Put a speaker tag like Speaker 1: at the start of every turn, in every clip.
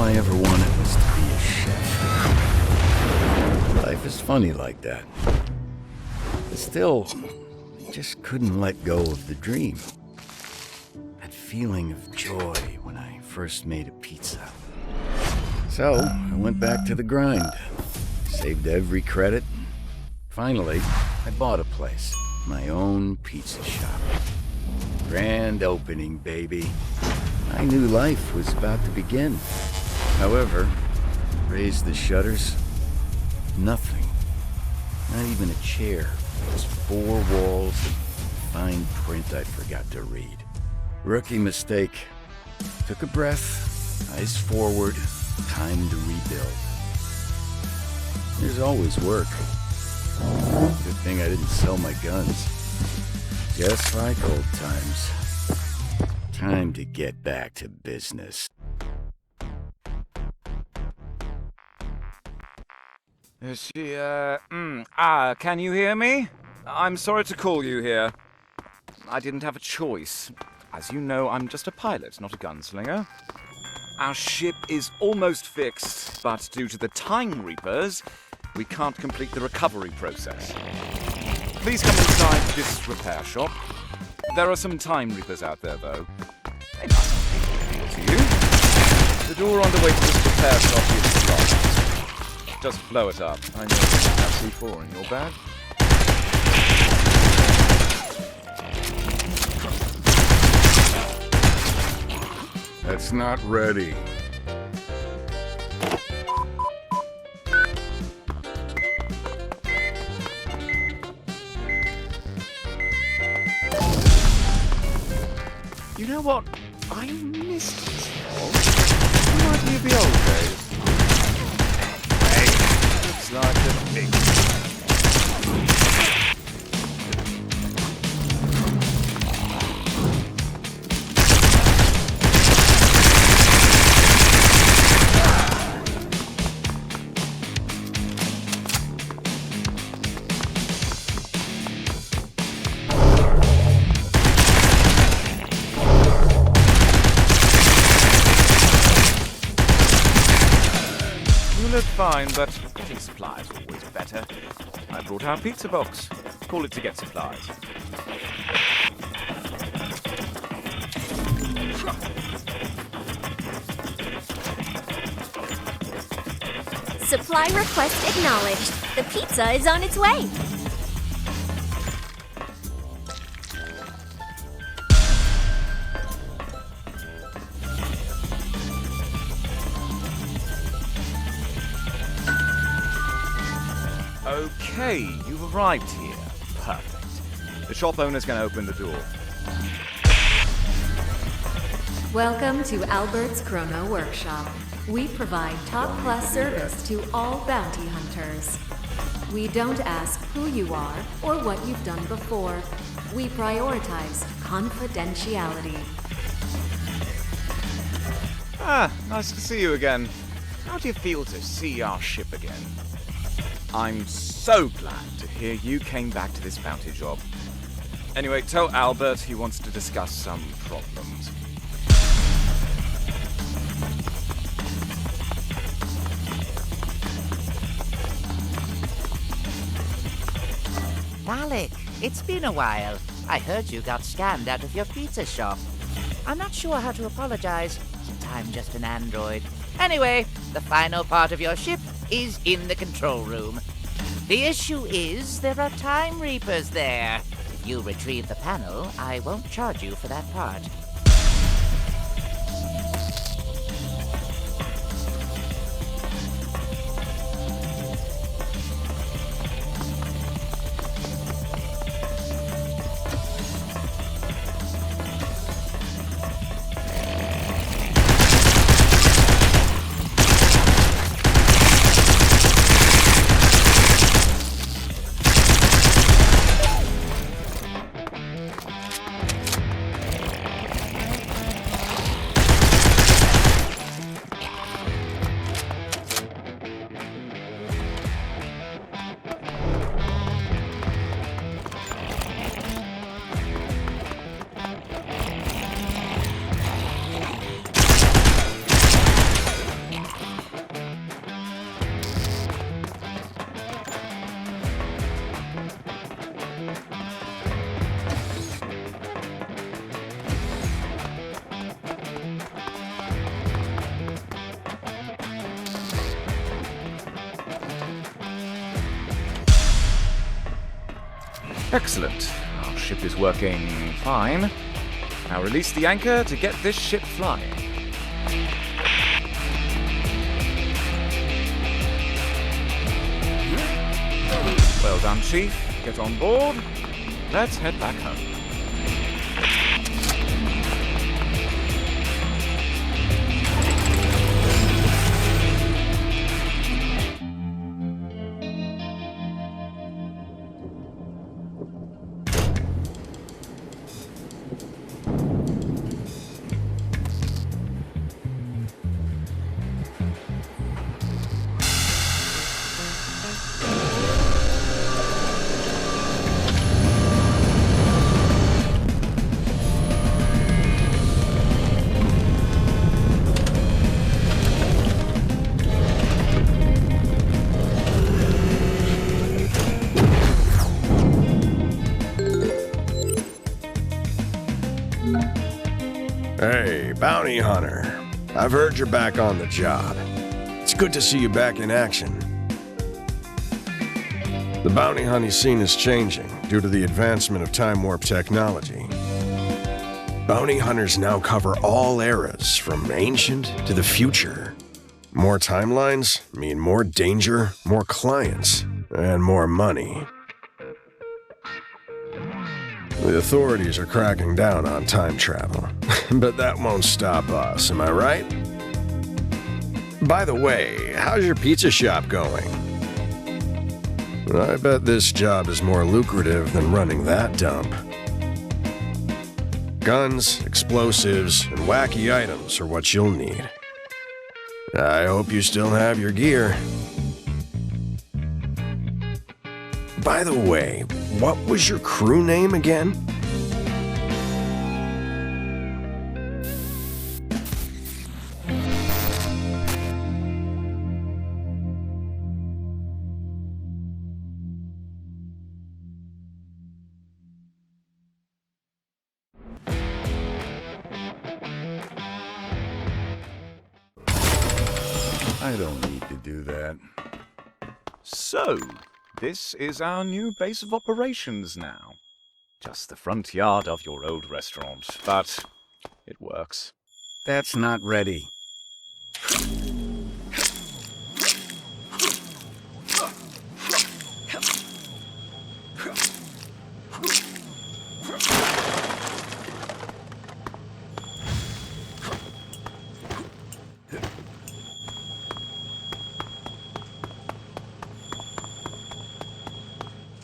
Speaker 1: I ever wanted was to be a chef. Life is funny like that. But still, I just couldn't let go of the dream. That feeling of joy when I first made a pizza. So, I went back to the grind. Saved every credit. Finally, I bought a place. My own pizza shop. Grand opening, baby. I knew life was about to begin. However, raised the shutters. Nothing. Not even a chair. Just 4 walls and fine print I forgot to read. Rookie mistake. Took a breath. Eyes forward. Time to rebuild. There's always work. Good thing I didn't sell my guns. Just like old times. Time to get back to business.
Speaker 2: Can you hear me? I'm sorry to call you here. I didn't have a choice. As you know, I'm just a pilot, not a gunslinger. Our ship is almost fixed, but due to the Time Reapers, we can't complete the recovery process. Please come inside this repair shop. There are some Time Reapers out there, though. They might not be a big deal to you. The door on the way to this repair shop is locked. Just blow it up. I know you have C4 in your bag.
Speaker 1: That's not ready.
Speaker 2: You know what? I missed this hall. Reminds me of the old days. Hey, looks like a big... Fine, but getting supplies are always better. I brought our pizza box. Call it to get supplies.
Speaker 3: Supply request acknowledged. The pizza is on its way.
Speaker 2: Okay, you've arrived here. Perfect. The shop owner's gonna open the door.
Speaker 4: Welcome to Albert's Chrono Workshop. We provide top-class service to all bounty hunters. We don't ask who you are or what you've done before. We prioritize confidentiality.
Speaker 2: Nice to see you again. How do you feel to see our ship again? I'm so glad to hear you came back to this bounty job. Anyway, tell Albert he wants to discuss some problems.
Speaker 5: Malik, it's been a while. I heard you got scammed out of your pizza shop. I'm not sure how to apologize, since I'm just an android. Anyway, the final part of your ship is in the control room. The issue is there are Time Reapers there. If you retrieve the panel, I won't charge you for that part.
Speaker 2: Excellent. Our ship is working fine. Now release the anchor to get this ship flying. Well done, Chief. Get on board. Let's head back home.
Speaker 6: Hey, bounty hunter. I've heard you're back on the job. It's good to see you back in action. The bounty hunting scene is changing due to the advancement of time warp technology. Bounty hunters now cover all eras, from ancient to the future. More timelines mean more danger, more clients, and more money. The authorities are cracking down on time travel, but that won't stop us, am I right? By the way, how's your pizza shop going? I bet this job is more lucrative than running that dump. Guns, explosives, and wacky items are what you'll need. I hope you still have your gear. By the way, what was your crew name again?
Speaker 1: I don't need to do that.
Speaker 2: So, this is our new base of operations now. Just the front yard of your old restaurant, but it works.
Speaker 1: That's not ready.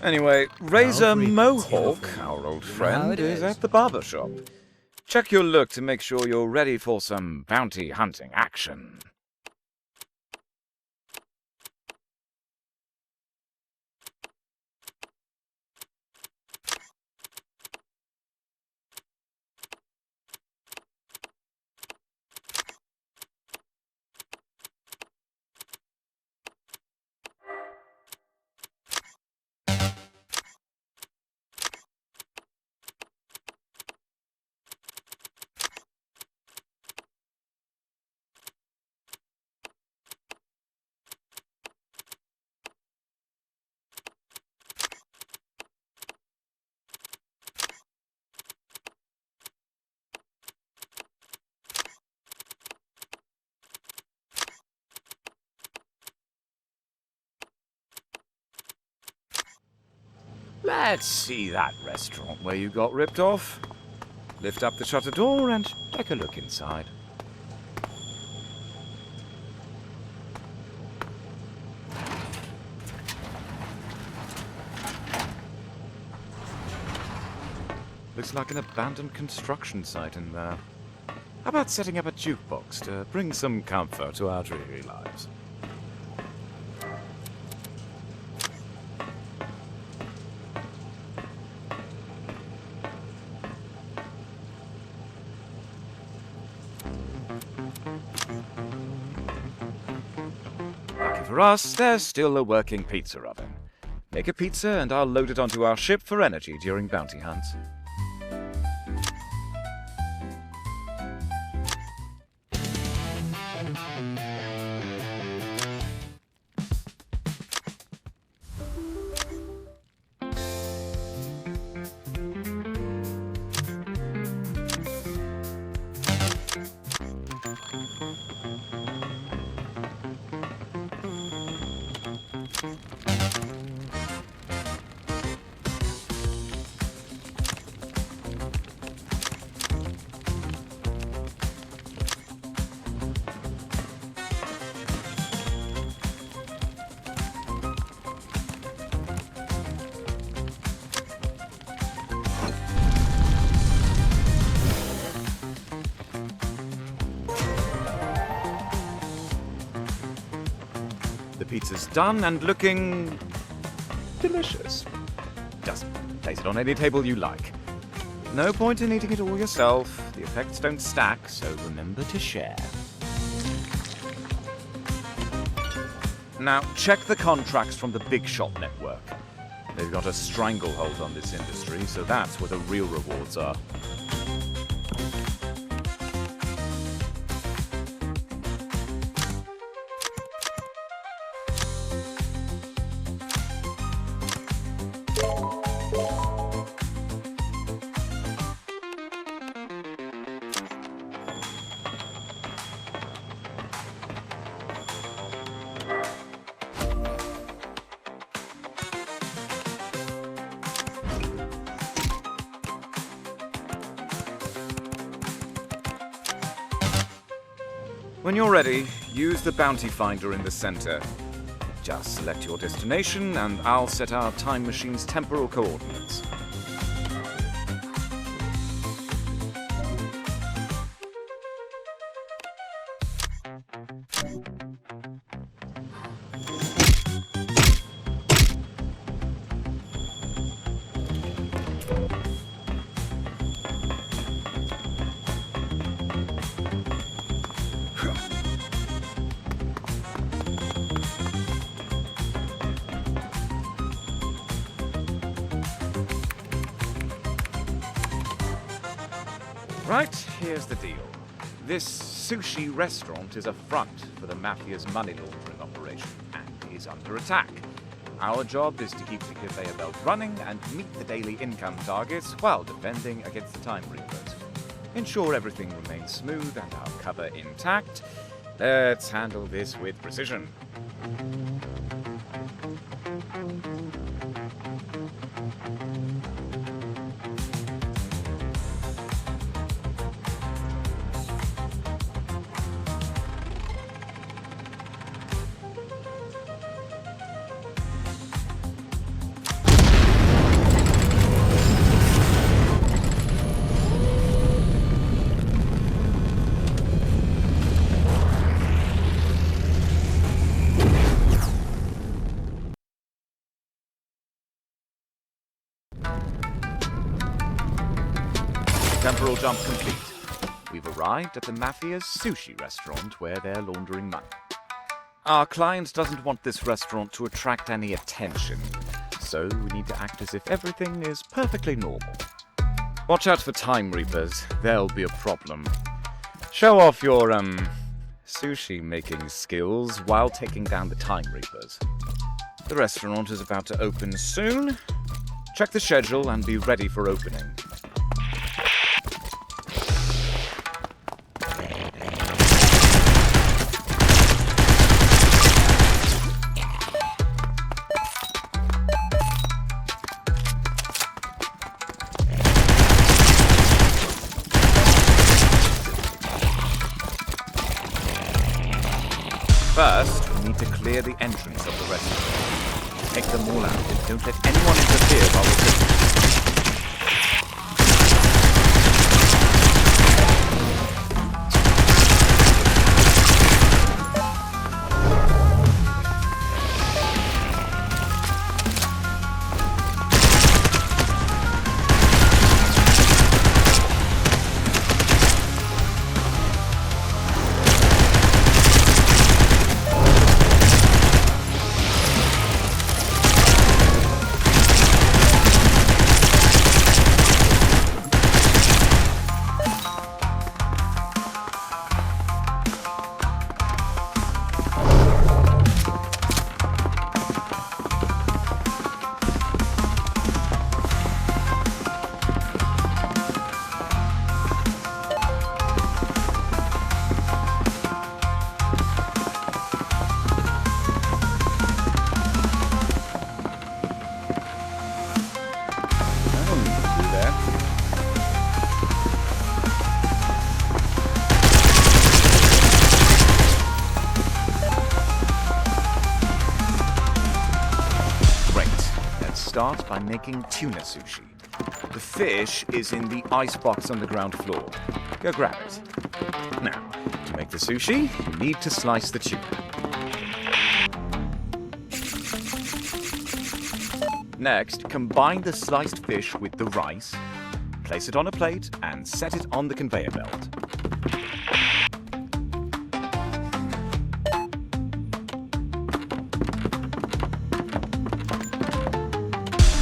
Speaker 2: Anyway, Razor
Speaker 1: I'll read the
Speaker 2: Mohawk,
Speaker 1: telephone.
Speaker 2: our old
Speaker 1: You know how
Speaker 2: friend,
Speaker 1: it
Speaker 2: is
Speaker 1: is.
Speaker 2: at the barber shop. Check your look to make sure you're ready for some bounty hunting action. Let's see that restaurant where you got ripped off. Lift up the shutter door and take a look inside. Looks like an abandoned construction site in there. How about setting up a jukebox to bring some comfort to our dreary lives? Lucky for us, there's still a working pizza oven. Make a pizza and I'll load it onto our ship for energy during bounty hunts. pizza's done and looking delicious. Just place it on any table you like. No point in eating it all yourself. The effects don't stack, so remember to share. Now, check the contracts from the Big Shot Network. They've got a stranglehold on this industry, so that's where the real rewards are. When you're ready, use the bounty finder in the center. Just select your destination and I'll set our time machine's temporal coordinates. Right, here's the deal. This sushi restaurant is a front for the Mafia's money laundering operation and is under attack. Our job is to keep the conveyor belt running and meet the daily income targets while defending against the time reapers. Ensure everything remains smooth and our cover intact. Let's handle this with precision. Temporal jump complete. We've arrived at the Mafia's sushi restaurant where they're laundering money. Our client doesn't want this restaurant to attract any attention, so we need to act as if everything is perfectly normal. Watch out for time reapers, they'll be a problem. Show off your, sushi making skills while taking down the time reapers. The restaurant is about to open soon. Check the schedule and be ready for opening. First, we need to clear the entrance of the restaurant. Take them all out and don't let anyone interfere while we're cooking. Start by making tuna sushi. The fish is in the icebox on the ground floor. Go grab it. Now, to make the sushi, you need to slice the tuna. Next, combine the sliced fish with the rice, place it on a plate, and set it on the conveyor belt.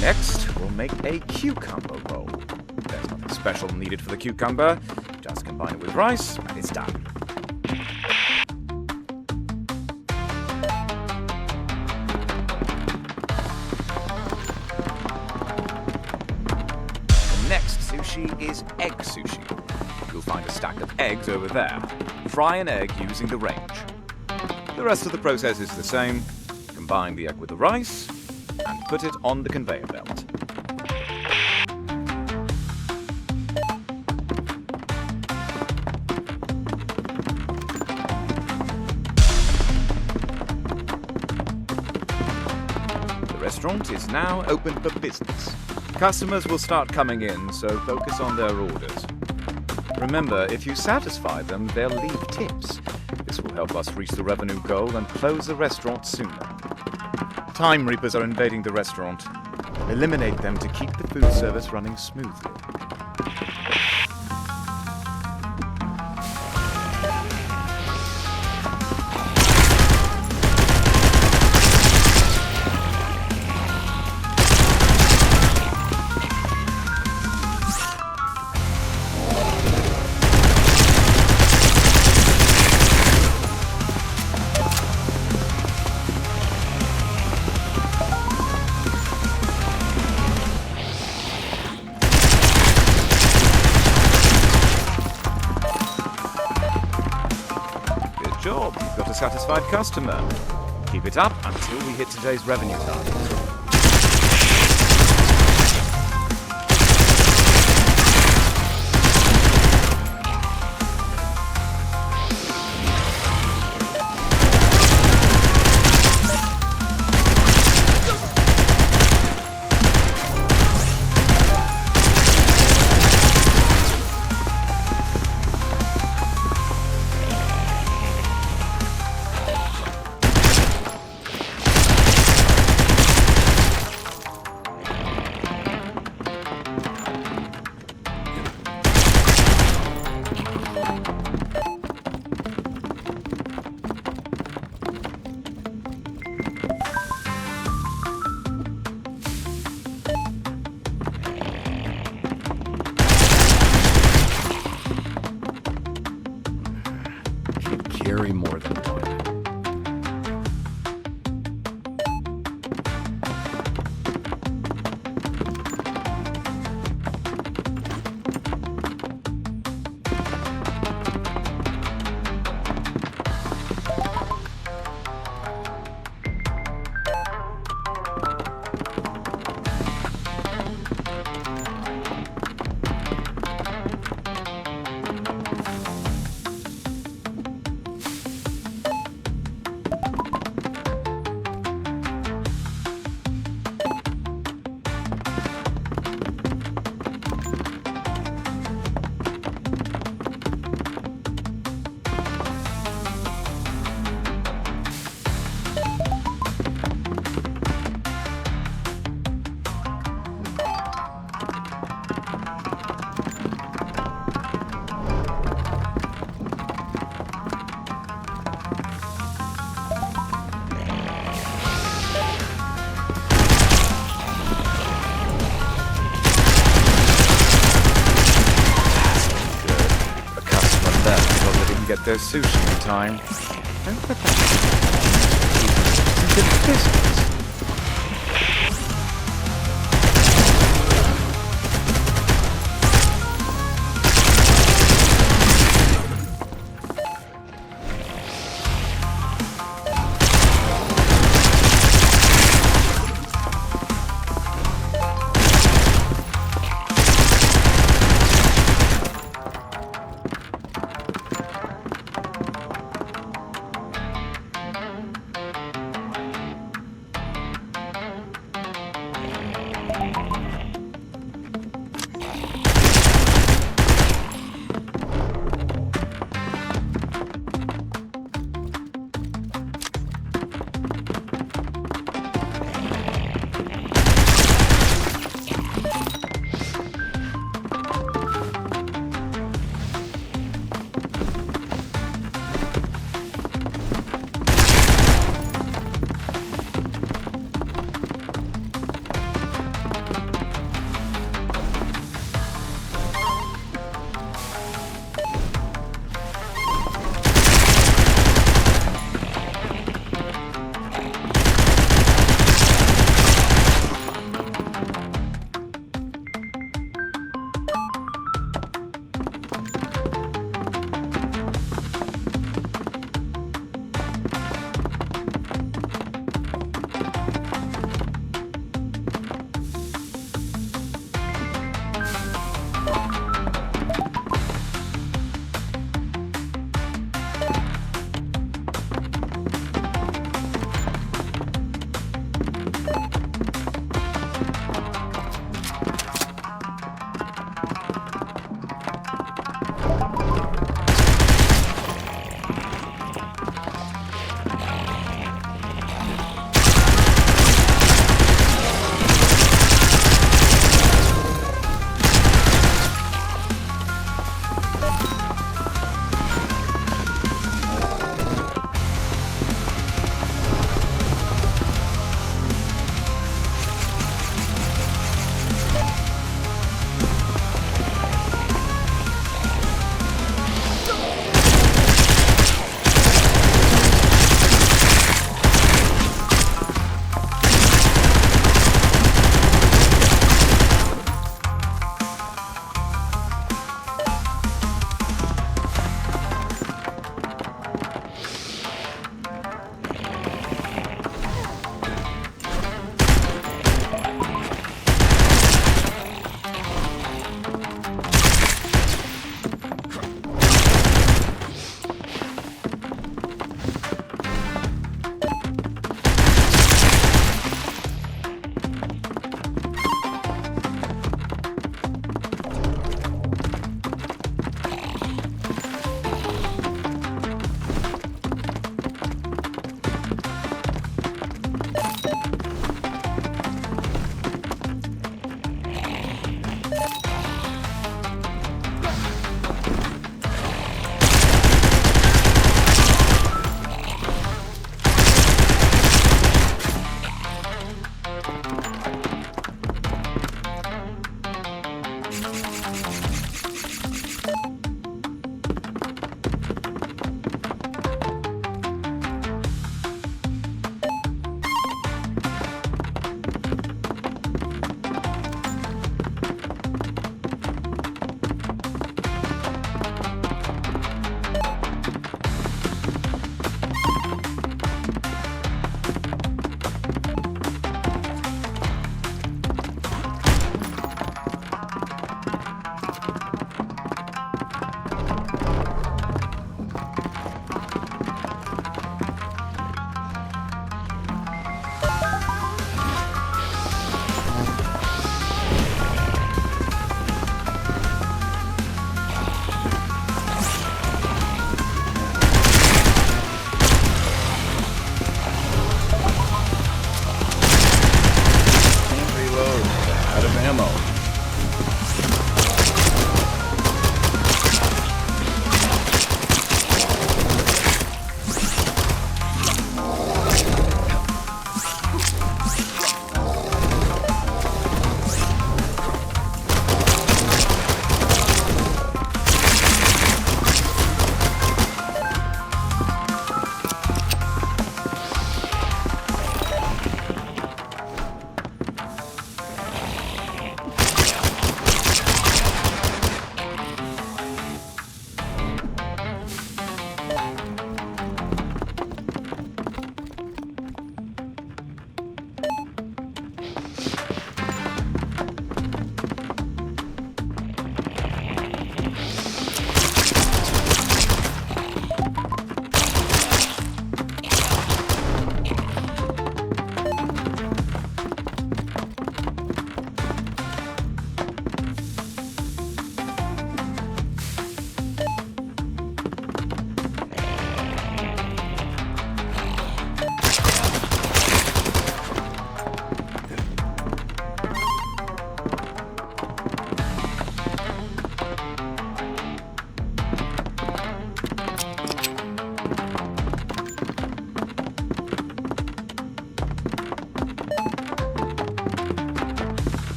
Speaker 2: Next, we'll make a cucumber roll. There's nothing special needed for the cucumber. Just combine it with rice, and it's done. The next sushi is egg sushi. You'll find a stack of eggs over there. Fry an egg using the range. The rest of the process is the same. Combine the egg with the rice, and put it on the conveyor belt. The restaurant is now open for business. Customers will start coming in, so focus on their orders. Remember, if you satisfy them, they'll leave tips. This will help us reach the revenue goal and close the restaurant sooner. Time Reapers are invading the restaurant. Eliminate them to keep the food service running smoothly. Job. You've got a satisfied customer. Keep it up until we hit today's revenue target.
Speaker 1: Carry more than one.
Speaker 2: Get their sushi in time. And put that into business.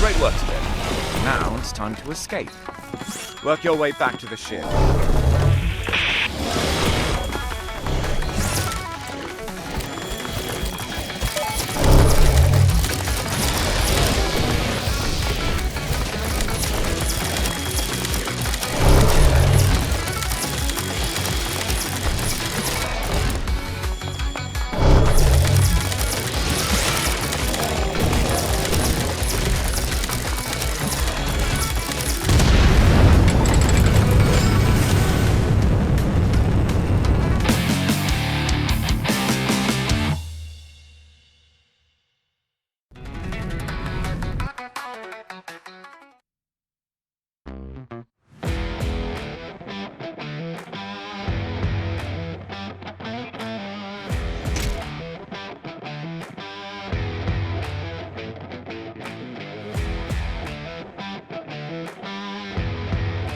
Speaker 2: Great work today. Now it's time to escape. Work your way back to the ship.